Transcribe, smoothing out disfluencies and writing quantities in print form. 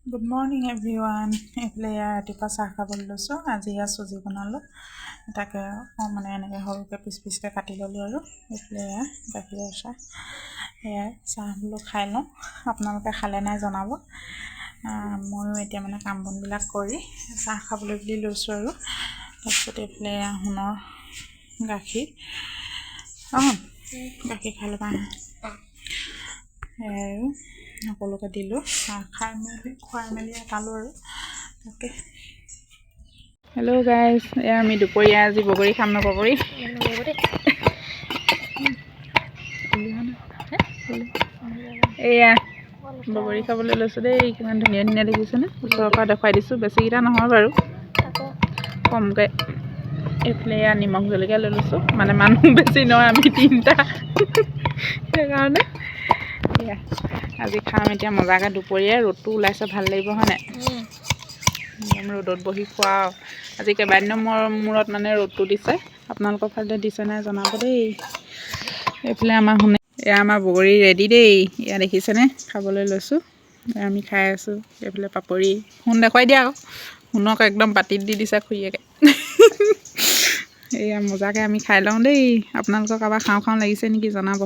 Good morning everyone. এইফালে ৰাতিপুৱা চাহ খাবলৈ লৈছোঁ। আজি চুজি বনালোঁ, তাকে মানে এনেকৈ সৰুকৈ পিচ পিচকৈ কাটি ল'লোঁ আৰু এইফালে গাখীৰৰ চাহ। সেয়াই চাহ বোলো খাই লওঁ, আপোনালোকে খালে নাই জনাব। ময়ো এতিয়া মানে কাম বনবিলাক কৰি চাহ খাবলৈ বুলি লৈছোঁ আৰু তাৰপিছত এইফালে সোণৰ গাখীৰ গাখীৰ খাই ল'বা। সেয়াই আৰু সকলোকে দিলোঁ, খাই মেলি খুৱাই মেলি আটালোঁ আৰু তাকে। হেল্ল' গাইজ, এয়া আমি দুপৰীয়া আজি বগৰী খাম ন। বগৰী এয়া বগৰী খাবলৈ লৈছোঁ দেই। কিমান ধুনীয়া ধুনীয়া দেখিছেনে? ওচৰৰ পৰা দেখুৱাই দিছোঁ, বেছিকেইটা নহয় বাৰু, কমকৈ। এইফালে এয়া নিমখ জলকীয়া লৈ লৈছোঁ, মানে মানুহ বেছি নহয়, আমি 3টা সেইকাৰণে। এয়া আজি খাম এতিয়া মজাকৈ দুপৰীয়া। ৰ'দটো ওলাইছে, ভাল লাগিব হয় নাই? একদম ৰ'দত বহি খোৱা। আজি কেইবাদিনৰ মূৰত মানে ৰ'দটো দিছে। আপোনালোকৰ ফালে দিছে নাই জনাব দেই। এইফালে আমাৰ এয়া আমাৰ বগৰী ৰেডি দেই। এয়া দেখিছেনে? খাবলৈ লৈছোঁ, আমি খাই আছোঁ। এইফালে পাপৰি সোণ দেখুৱাই দিয়া আকৌ। সোণক একদম বাতিত দি দিছে খুৰীয়েকে। এয়া মজাকৈ আমি খাই লওঁ দেই। আপোনালোকৰ কাৰোবাৰ খাওঁ খাওঁ লাগিছে নেকি জনাব।